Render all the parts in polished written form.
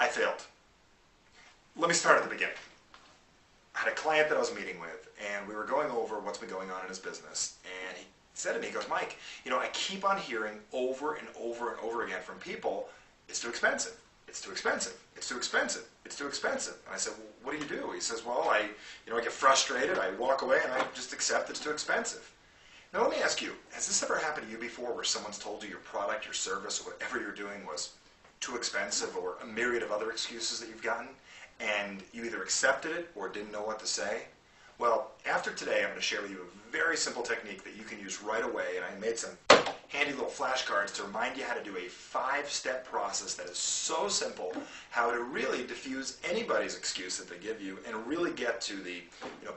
I failed. Let me start at the beginning. I had a client that I was meeting with, and we were going over what's been going on in his business, and he said to me, he goes, Mike, you know, I keep on hearing over and over and over again from people, it's too expensive, it's too expensive, it's too expensive, it's too expensive. And I said, well, what do you do? He says, well, I get frustrated, I walk away, and I just accept it's too expensive. Now let me ask you, has this ever happened to you before where someone's told you your product, your service, or whatever you're doing was too expensive, or a myriad of other excuses that you've gotten, and you either accepted it or didn't know what to say? Well, after today, I'm going to share with you a very simple technique that you can use right away, and I made some handy little flashcards to remind you how to do a 5-step process that is so simple, how to really diffuse anybody's excuse that they give you and really get to the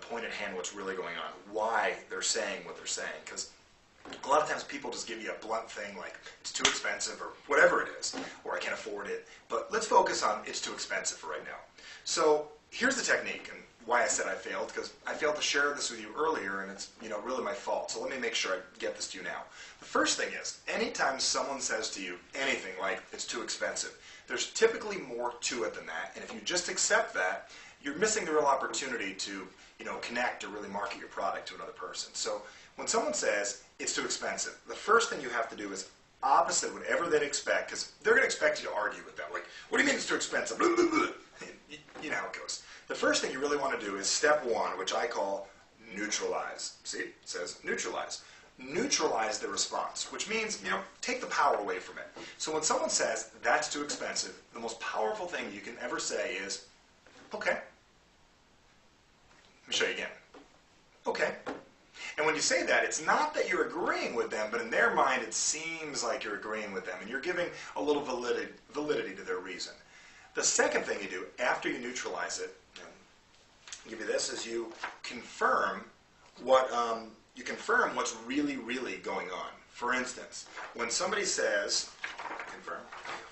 point at hand, what's really going on, why they're saying what they're saying. Because a lot of times people just give you a blunt thing like it's too expensive or whatever it is, or I can't afford it. But let's focus on it's too expensive for right now. So here's the technique and why I said I failed, because I failed to share this with you earlier, and it's really my fault. So let me make sure I get this to you now. The first thing is, anytime someone says to you anything like it's too expensive, there's typically more to it than that. And if you just accept that, you're missing the real opportunity to connect or really market your product to another person. So when someone says it's too expensive, the first thing you have to do is opposite whatever they'd expect, because they're going to expect you to argue with them. Like, what do you mean it's too expensive? Blah, blah, blah. You know how it goes. The first thing you really want to do is step 1, which I call neutralize. See, it says neutralize. Neutralize the response, which means, take the power away from it. So when someone says that's too expensive, the most powerful thing you can ever say is, okay. Let me show you again. Okay. And when you say that, it's not that you're agreeing with them, but in their mind it seems like you're agreeing with them, and you're giving a little validity to their reason. The second thing you do after you neutralize it, I'll give you this, is you confirm what's really going on. For instance, when somebody says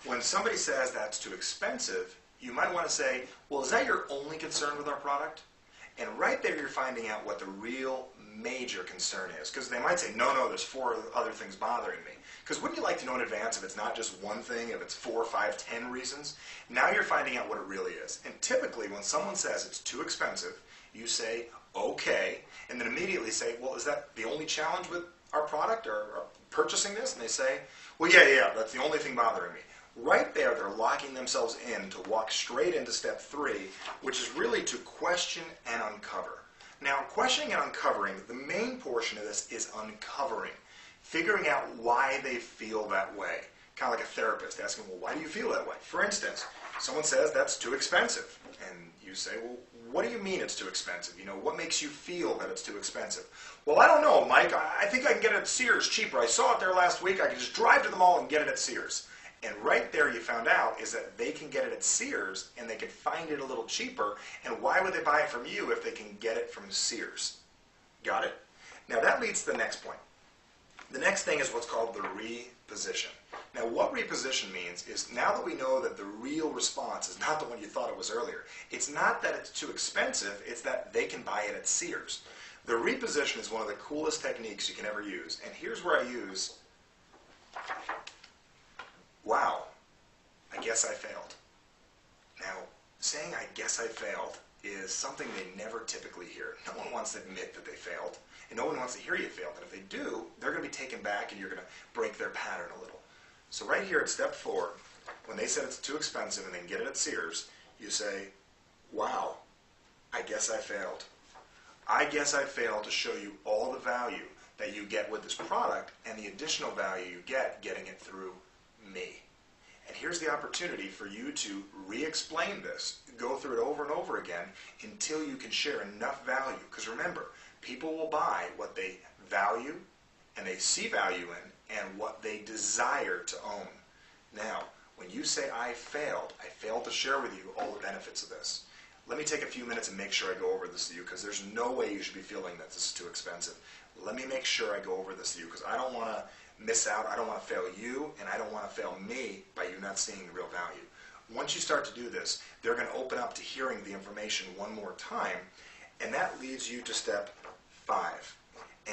that's too expensive, you might want to say, well, is that your only concern with our product? And right there you're finding out what the real major concern is. Because they might say, no, there's 4 other things bothering me. Because wouldn't you like to know in advance if it's not just one thing, if it's 4, 5, 10 reasons? Now you're finding out what it really is. And typically when someone says it's too expensive, you say, okay, and then immediately say, well, is that the only challenge with our product or purchasing this? And they say, well, yeah, that's the only thing bothering me. Right there, they're locking themselves in to walk straight into step 3, which is really to question and uncover. Now, questioning and uncovering, the main portion of this is uncovering, figuring out why they feel that way. Kind of like a therapist asking, well, why do you feel that way? For instance, someone says that's too expensive, and you say, well, what do you mean it's too expensive? What makes you feel that it's too expensive? Well, I don't know, Mike. I think I can get it at Sears cheaper. I saw it there last week. I can just drive to the mall and get it at Sears. And right there you found out is that they can get it at Sears and they can find it a little cheaper. And why would they buy it from you if they can get it from Sears? Got it? Now that leads to the next point. The next thing is what's called the reposition. Now what reposition means is now that we know that the real response is not the one you thought it was earlier. It's not that it's too expensive, it's that they can buy it at Sears. The reposition is one of the coolest techniques you can ever use. And here's where I use, wow, I guess I failed. Now, saying I guess I failed is something they never typically hear. No one wants to admit that they failed, and no one wants to hear you failed. And if they do, they're going to be taken back and you're going to break their pattern a little. So right here at step 4, when they said it's too expensive and they can get it at Sears, you say, wow, I guess I failed. I guess I failed to show you all the value that you get with this product and the additional value you get getting it through me. And here's the opportunity for you to re-explain this, go through it over and over again until you can share enough value. Because remember, people will buy what they value and they see value in and what they desire to own. Now, when you say I failed to share with you all the benefits of this. Let me take a few minutes and make sure I go over this to you, because there's no way you should be feeling that this is too expensive. Let me make sure I go over this to you, because I don't want to miss out. I don't want to fail you, and I don't want to fail me by you not seeing the real value. Once you start to do this, they're going to open up to hearing the information one more time, and that leads you to step 5.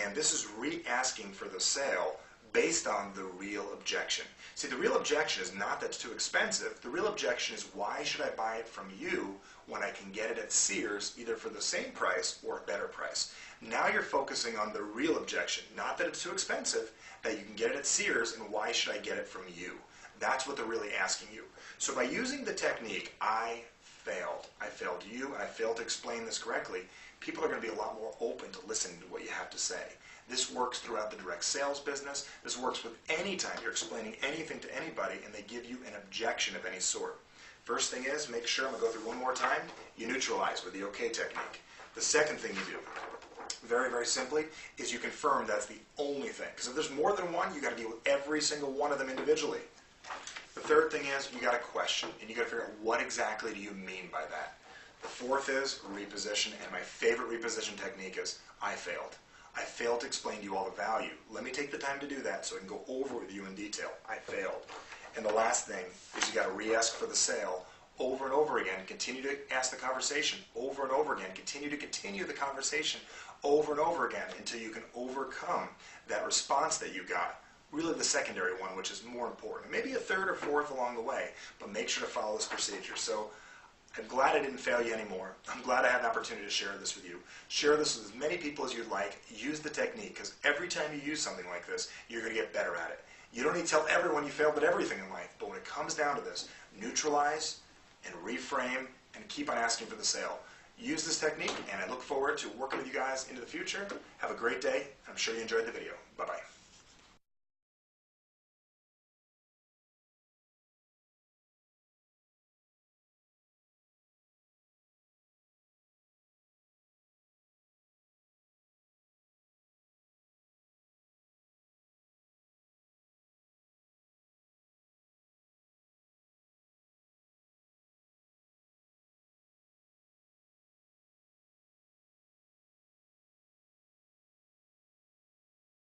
And this is re-asking for the sale based on the real objection. See, the real objection is not that it's too expensive. The real objection is, why should I buy it from you when I can get it at Sears either for the same price or a better price? Now you're focusing on the real objection, not that it's too expensive, that you can get it at Sears, and why should I get it from you? That's what they're really asking you. So by using the technique, I failed you, and I failed to explain this correctly, people are going to be a lot more open to listening to what you have to say. This works throughout the direct sales business. This works with any time you're explaining anything to anybody and they give you an objection of any sort. First thing is, make sure, I'm going to go through one more time, you neutralize with the OK technique. The second thing you do, very, very simply, is you confirm that's the only thing. Because if there's more than one, you've got to deal with every single one of them individually. The third thing is, you got to question, and you got to figure out what exactly do you mean by that. The fourth is reposition, and my favorite reposition technique is, I failed. I failed to explain to you all the value. Let me take the time to do that so I can go over with you in detail. I failed. And the last thing is, you got to re-ask for the sale over and over again. Continue to ask the conversation over and over again. Continue the conversation over and over again until you can overcome that response that you got. Really the secondary one, which is more important. Maybe a third or fourth along the way, but make sure to follow this procedure. So I'm glad I didn't fail you anymore. I'm glad I had an opportunity to share this with you. Share this with as many people as you'd like. Use the technique, because every time you use something like this, you're going to get better at it. You don't need to tell everyone you failed at everything in life, but when it comes down to this, neutralize and reframe and keep on asking for the sale. Use this technique, and I look forward to working with you guys into the future. Have a great day. I'm sure you enjoyed the video. Bye-bye.